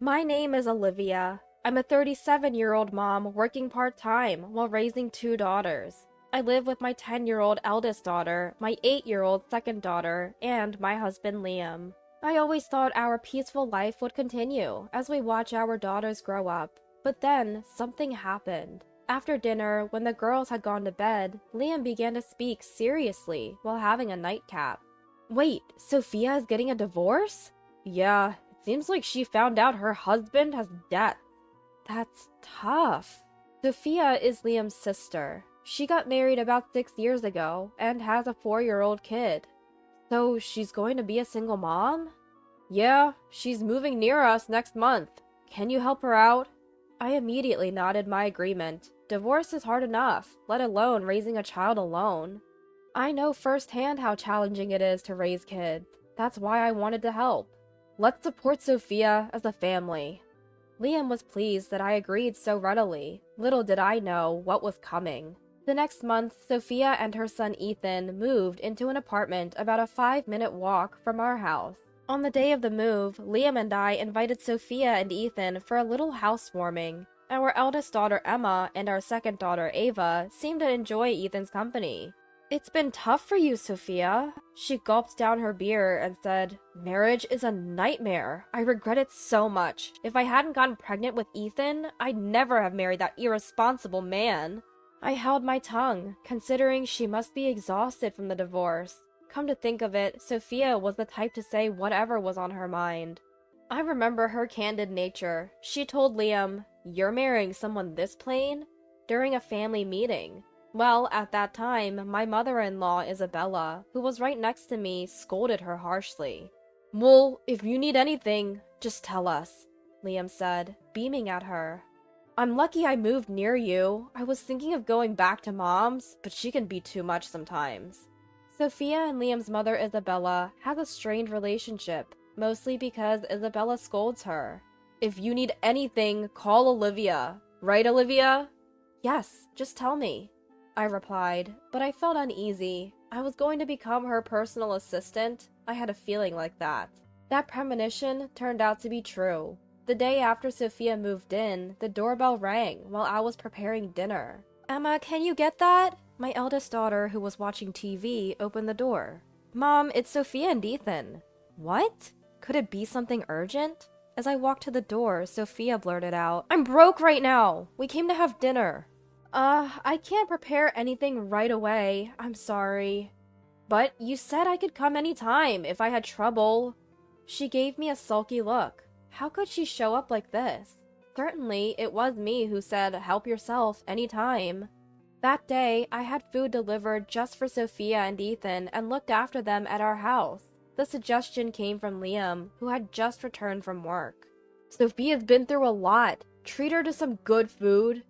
My name is Olivia. I'm a 37-year-old mom working part-time while raising two daughters. I live with my 10-year-old eldest daughter, my 8-year-old second daughter, and my husband Liam. I always thought our peaceful life would continue as we watch our daughters grow up, but then something happened. After dinner, when the girls had gone to bed, Liam began to speak seriously while having a nightcap. Wait, Sophia is getting a divorce? Yeah, it seems like she found out her husband has death. That's tough. Sophia is Liam's sister. She got married about 6 years ago and has a 4-year-old kid. So she's going to be a single mom? Yeah, she's moving near us next month. Can you help her out? I immediately nodded my agreement. Divorce is hard enough, let alone raising a child alone. I know firsthand how challenging it is to raise kids. That's why I wanted to help. Let's support Sophia as a family. Liam was pleased that I agreed so readily. Little did I know what was coming. The next month, Sophia and her son Ethan moved into an apartment about a 5-minute walk from our house. On the day of the move, Liam and I invited Sophia and Ethan for a little housewarming. Our eldest daughter Emma and our second daughter Ava seemed to enjoy Ethan's company. It's been tough for you, Sophia. She gulped down her beer and said, Marriage is a nightmare. I regret it so much. If I hadn't gotten pregnant with Ethan, I'd never have married that irresponsible man. I held my tongue, considering she must be exhausted from the divorce. Come to think of it, Sophia was the type to say whatever was on her mind. I remember her candid nature. She told Liam, You're marrying someone this plain? During a family meeting. Well, at that time, my mother-in-law, Isabella, who was right next to me, scolded her harshly. Well, if you need anything, just tell us, Liam said, beaming at her. I'm lucky I moved near you. I was thinking of going back to Mom's, but she can be too much sometimes. Sophia and Liam's mother, Isabella, has a strained relationship, mostly because Isabella scolds her. If you need anything, call Olivia. Right, Olivia? Yes, just tell me, I replied, but I felt uneasy. I was going to become her personal assistant. I had a feeling like that. That premonition turned out to be true. The day after Sophia moved in, the doorbell rang while I was preparing dinner. Emma, can you get that? My eldest daughter, who was watching TV, opened the door. Mom, it's Sophia and Ethan. What? Could it be something urgent? As I walked to the door, Sophia blurted out, I'm broke right now. We came to have dinner. I can't prepare anything right away. I'm sorry. But you said I could come anytime if I had trouble. She gave me a sulky look. How could she show up like this? Certainly, it was me who said, help yourself anytime. That day, I had food delivered just for Sophia and Ethan and looked after them at our house. The suggestion came from Liam, who had just returned from work. Sophia's been through a lot. Treat her to some good food.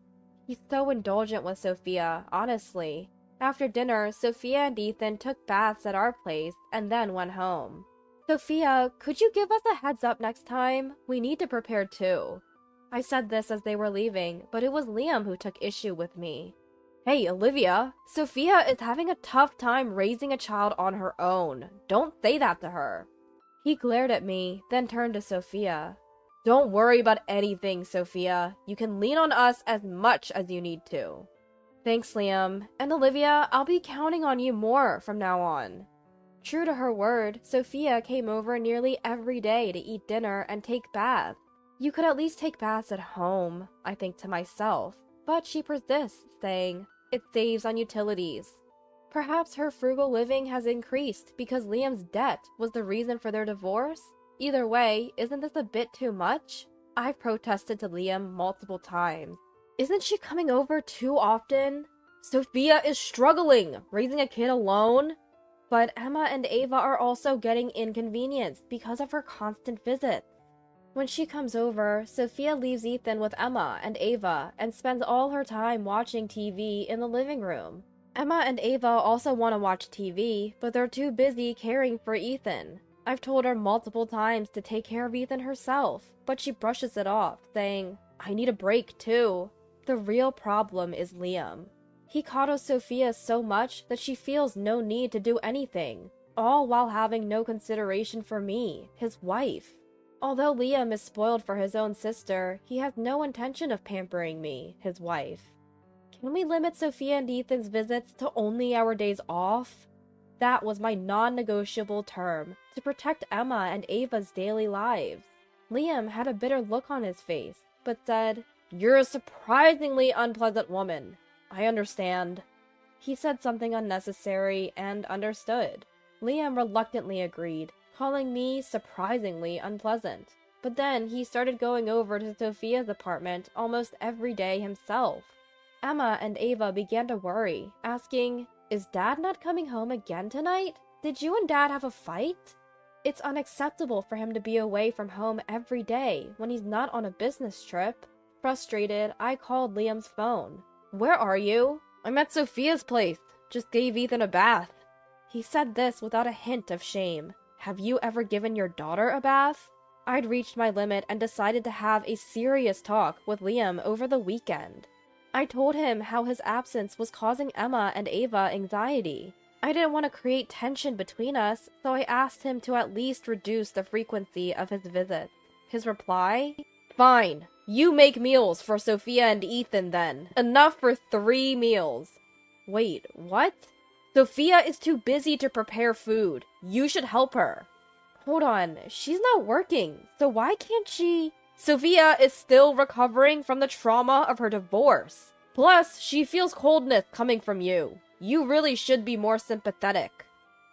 He's so indulgent with Sophia, honestly. After dinner, Sophia and Ethan took baths at our place and then went home. Sophia, could you give us a heads up next time? We need to prepare too. I said this as they were leaving, but it was Liam who took issue with me. Hey, Olivia, Sophia is having a tough time raising a child on her own. Don't say that to her. He glared at me, then turned to Sophia. Don't worry about anything, Sophia. You can lean on us as much as you need to. Thanks, Liam. And Olivia, I'll be counting on you more from now on. True to her word, Sophia came over nearly every day to eat dinner and take baths. You could at least take baths at home, I think to myself. But she persists, saying, it saves on utilities. Perhaps her frugal living has increased because Liam's debt was the reason for their divorce? Either way, isn't this a bit too much? I've protested to Liam multiple times. Isn't she coming over too often? Sophia is struggling, raising a kid alone. But Emma and Ava are also getting inconvenienced because of her constant visits. When she comes over, Sophia leaves Ethan with Emma and Ava and spends all her time watching TV in the living room. Emma and Ava also want to watch TV, but they're too busy caring for Ethan. I've told her multiple times to take care of Ethan herself, but she brushes it off, saying, I need a break too. The real problem is Liam. He coddles Sophia so much that she feels no need to do anything, all while having no consideration for me, his wife. Although Liam is spoiled for his own sister, he has no intention of pampering me, his wife. Can we limit Sophia and Ethan's visits to only our days off? That was my non-negotiable term, to protect Emma and Ava's daily lives. Liam had a bitter look on his face, but said, "You're a surprisingly unpleasant woman. I understand." He said something unnecessary and understood. Liam reluctantly agreed, calling me surprisingly unpleasant. But then he started going over to Sophia's apartment almost every day himself. Emma and Ava began to worry, asking, "Is Dad not coming home again tonight? Did you and Dad have a fight?" It's unacceptable for him to be away from home every day when he's not on a business trip. Frustrated, I called Liam's phone. "Where are you?" "I'm at Sophia's place. Just gave Ethan a bath." He said this without a hint of shame. Have you ever given your daughter a bath? I'd reached my limit and decided to have a serious talk with Liam over the weekend. I told him how his absence was causing Emma and Ava anxiety. I didn't want to create tension between us, so I asked him to at least reduce the frequency of his visits. His reply? "Fine. You make meals for Sophia and Ethan then. Enough for 3 meals. Wait, what? Sophia is too busy to prepare food. You should help her. Hold on, she's not working, so why can't she? Sophia is still recovering from the trauma of her divorce. Plus, she feels coldness coming from you. You really should be more sympathetic."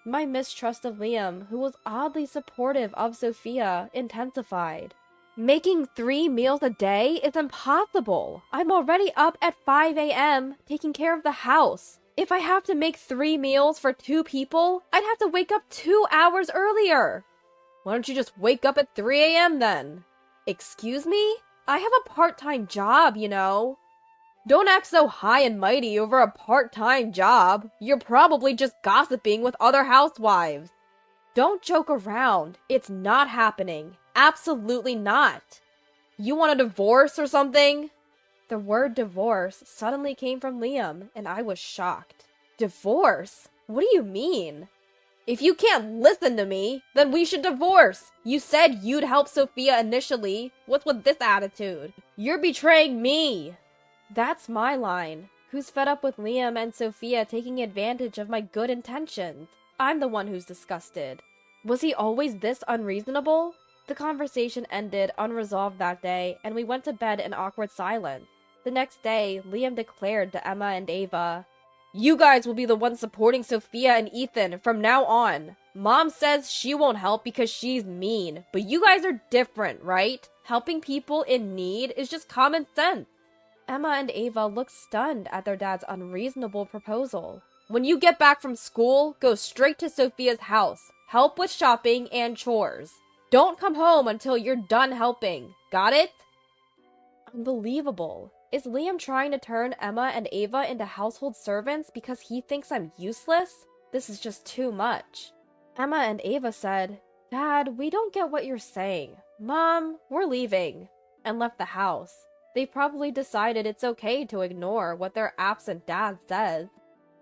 My mistrust of Liam, who was oddly supportive of Sophia, intensified. Making 3 meals a day is impossible. I'm already up at 5 a.m. taking care of the house. If I have to make 3 meals for 2 people, I'd have to wake up 2 hours earlier. Why don't you just wake up at 3 a.m. then? Excuse me? I have a part-time job, you know. Don't act so high and mighty over a part-time job. You're probably just gossiping with other housewives. Don't joke around. It's not happening. Absolutely not. You want a divorce or something? The word divorce suddenly came from Liam, and I was shocked. Divorce? What do you mean? If you can't listen to me, then we should divorce. You said you'd help Sophia initially. What's with this attitude? You're betraying me. That's my line. Who's fed up with Liam and Sophia taking advantage of my good intentions? I'm the one who's disgusted. Was he always this unreasonable? The conversation ended unresolved that day, and we went to bed in awkward silence. The next day, Liam declared to Emma and Ava, "You guys will be the ones supporting Sophia and Ethan from now on. Mom says she won't help because she's mean, but you guys are different, right? Helping people in need is just common sense." Emma and Ava looked stunned at their dad's unreasonable proposal. "When you get back from school, go straight to Sophia's house. Help with shopping and chores. Don't come home until you're done helping. Got it?" Unbelievable. Is Liam trying to turn Emma and Ava into household servants because he thinks I'm useless? This is just too much. Emma and Ava said, "Dad, we don't get what you're saying. Mom, we're leaving," and left the house. They probably decided it's okay to ignore what their absent dad says.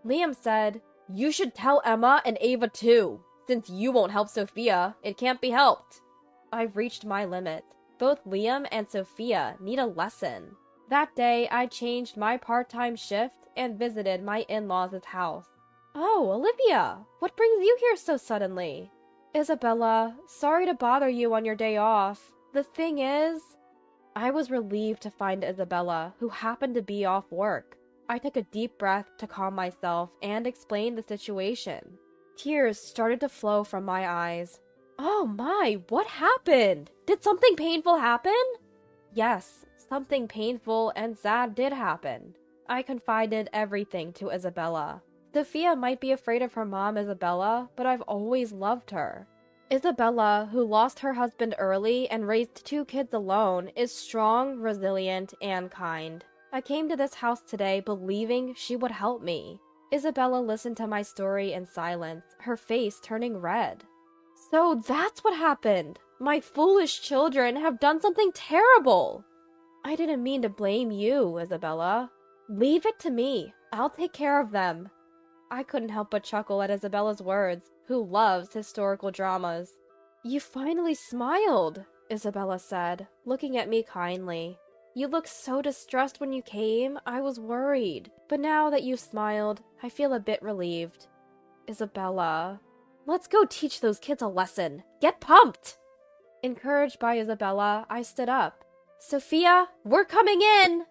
Liam said, "You should tell Emma and Ava too. Since you won't help Sophia, it can't be helped." I've reached my limit. Both Liam and Sophia need a lesson. That day, I changed my part-time shift and visited my in-laws' house. "Oh, Olivia, what brings you here so suddenly?" "Isabella, sorry to bother you on your day off. The thing is..." I was relieved to find Isabella, who happened to be off work. I took a deep breath to calm myself and explained the situation. Tears started to flow from my eyes. "Oh my, what happened? Did something painful happen?" Yes, something painful and sad did happen. I confided everything to Isabella. Sophia might be afraid of her mom, Isabella, but I've always loved her. Isabella, who lost her husband early and raised 2 kids alone, is strong, resilient, and kind. I came to this house today believing she would help me. Isabella listened to my story in silence, her face turning red. "So that's what happened. My foolish children have done something terrible." "I didn't mean to blame you, Isabella. Leave it to me. I'll take care of them." I couldn't help but chuckle at Isabella's words, who loves historical dramas. "You finally smiled. Isabella said, looking at me kindly. You looked so distressed when you came, I was worried. But now that you've smiled, I feel a bit relieved. Isabella. Let's go teach those kids a lesson. Get pumped! Encouraged by Isabella, I stood up. Sophia, we're coming in!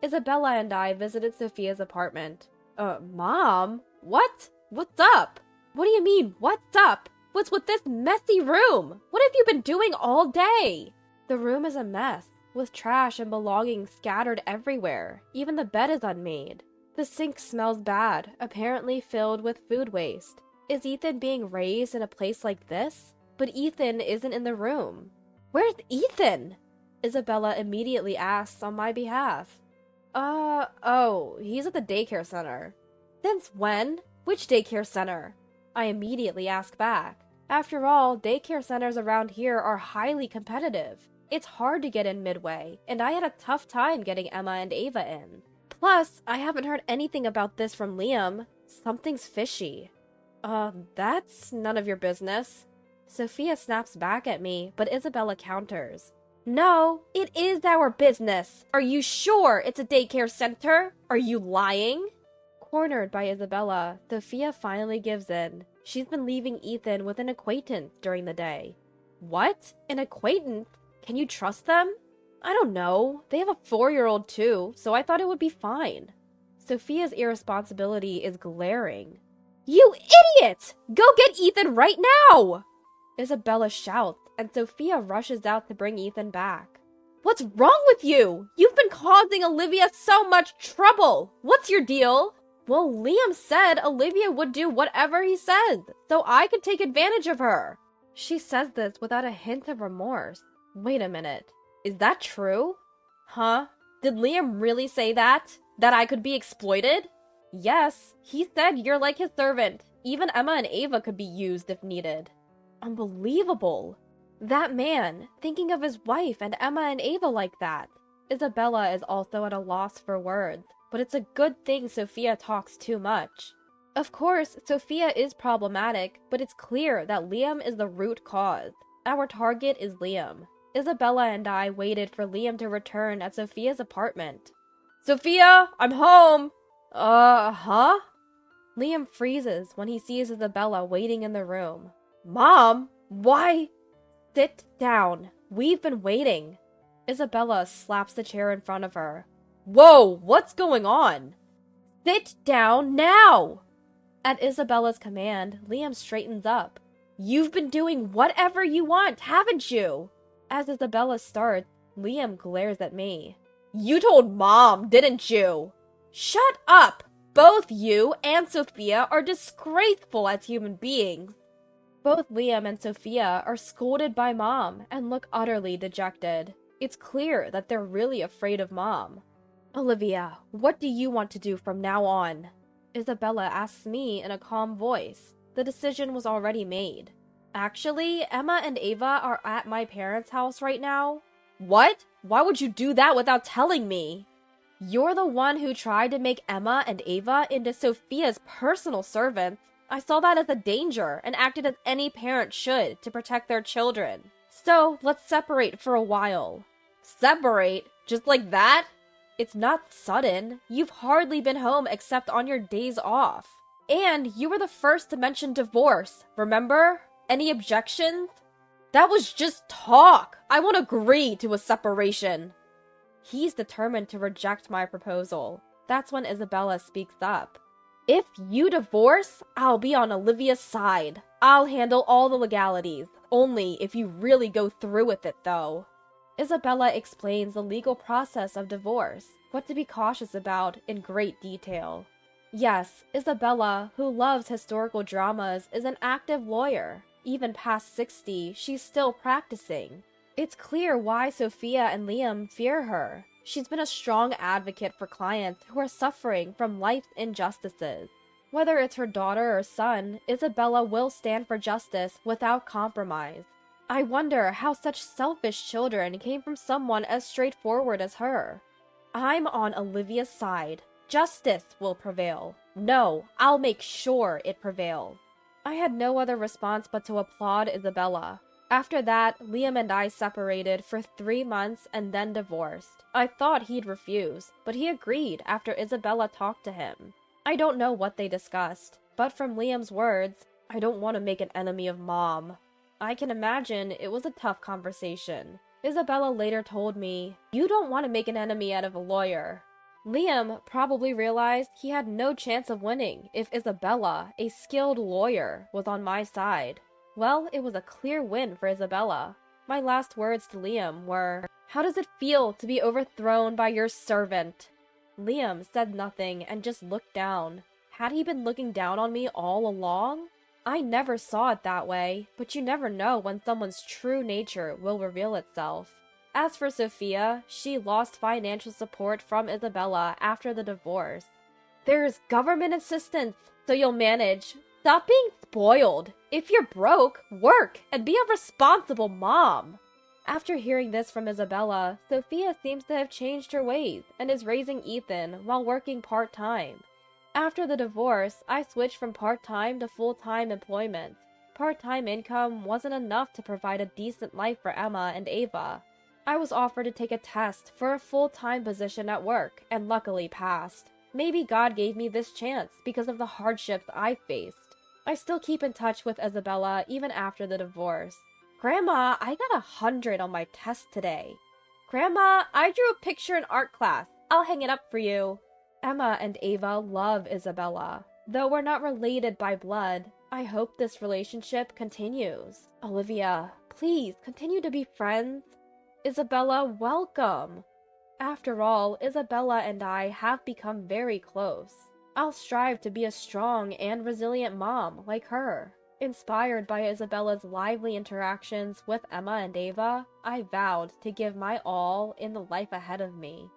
Isabella and I visited Sophia's apartment. Mom? What? What's up? What do you mean, what's up? What's with this messy room? What have you been doing all day? The room is a mess, with trash and belongings scattered everywhere. Even the bed is unmade. The sink smells bad, apparently filled with food waste. Is Ethan being raised in a place like this? But Ethan isn't in the room. Where's Ethan? Isabella immediately asks on my behalf. He's at the daycare center. Since when? Which daycare center? I immediately ask back. After all, daycare centers around here are highly competitive. It's hard to get in midway, and I had a tough time getting Emma and Ava in. Plus, I haven't heard anything about this from Liam. Something's fishy. That's none of your business. Sophia snaps back at me, but Isabella counters. No, it is our business. Are you sure it's a daycare center? Are you lying? Cornered by Isabella, Sophia finally gives in. She's been leaving Ethan with an acquaintance during the day. What? An acquaintance? Can you trust them? I don't know. They have a 4-year-old too, so I thought it would be fine. Sophia's irresponsibility is glaring. You idiot! Go get Ethan right now! Isabella shouts, and Sophia rushes out to bring Ethan back. What's wrong with you? You've been causing Olivia so much trouble! What's your deal? Well, Liam said Olivia would do whatever he says, so I could take advantage of her. She says this without a hint of remorse. Wait a minute. Is that true? Huh? Did Liam really say that? That I could be exploited? Yes, he said you're like his servant. Even Emma and Ava could be used if needed. Unbelievable. That man, thinking of his wife and Emma and Ava like that. Isabella is also at a loss for words, but it's a good thing Sophia talks too much. Of course, Sophia is problematic, but it's clear that Liam is the root cause. Our target is Liam. Isabella and I waited for Liam to return at Sophia's apartment. Sophia, I'm home! Huh? Liam freezes when he sees Isabella waiting in the room. Mom, why? Sit down. We've been waiting. Isabella slaps the chair in front of her. Whoa, what's going on? Sit down now! At Isabella's command, Liam straightens up. You've been doing whatever you want, haven't you? As Isabella starts, Liam glares at me. You told Mom, didn't you? Shut up! Both you and Sophia are disgraceful as human beings. Both Liam and Sophia are scolded by Mom and look utterly dejected. It's clear that they're really afraid of Mom. Olivia, what do you want to do from now on? Isabella asks me in a calm voice. The decision was already made. Actually, Emma and Ava are at my parents' house right now. What? Why would you do that without telling me? You're the one who tried to make Emma and Ava into Sophia's personal servants. I saw that as a danger and acted as any parent should to protect their children. So, let's separate for a while. Separate? Just like that? It's not sudden. You've hardly been home except on your days off. And you were the first to mention divorce, remember? Any objections? That was just talk. I won't agree to a separation. He's determined to reject my proposal. That's when Isabella speaks up. If you divorce, I'll be on Olivia's side. I'll handle all the legalities. Only if you really go through with it, though. Isabella explains the legal process of divorce, what to be cautious about in great detail. Yes, Isabella, who loves historical dramas, is an active lawyer. Even past 60, she's still practicing. It's clear why Sophia and Liam fear her. She's been a strong advocate for clients who are suffering from life's injustices. Whether it's her daughter or son, Isabella will stand for justice without compromise. I wonder how such selfish children came from someone as straightforward as her. I'm on Olivia's side. Justice will prevail. No, I'll make sure it prevails. I had no other response but to applaud Isabella. After that, Liam and I separated for 3 months and then divorced. I thought he'd refuse, but he agreed after Isabella talked to him. I don't know what they discussed, but from Liam's words, I don't want to make an enemy of Mom. I can imagine it was a tough conversation. Isabella later told me, "You don't want to make an enemy out of a lawyer." Liam probably realized he had no chance of winning if Isabella, a skilled lawyer, was on my side. Well, it was a clear win for Isabella. My last words to Liam were, "How does it feel to be overthrown by your servant?" Liam said nothing and just looked down. Had he been looking down on me all along? I never saw it that way, but you never know when someone's true nature will reveal itself. As for Sophia, she lost financial support from Isabella after the divorce. "There's government assistance, so you'll manage. Stop being spoiled. If you're broke, work and be a responsible mom." After hearing this from Isabella, Sophia seems to have changed her ways and is raising Ethan while working part-time. After the divorce, I switched from part-time to full-time employment. Part-time income wasn't enough to provide a decent life for Emma and Ava. I was offered to take a test for a full-time position at work and luckily passed. Maybe God gave me this chance because of the hardships I faced. I still keep in touch with Isabella even after the divorce. "Grandma, I got 100 on my test today." "Grandma, I drew a picture in art class. I'll hang it up for you." Emma and Ava love Isabella. Though we're not related by blood, I hope this relationship continues. Olivia, please continue to be friends. Isabella, welcome. After all, Isabella and I have become very close. I'll strive to be a strong and resilient mom like her. Inspired by Isabella's lively interactions with Emma and Ava, I vowed to give my all in the life ahead of me.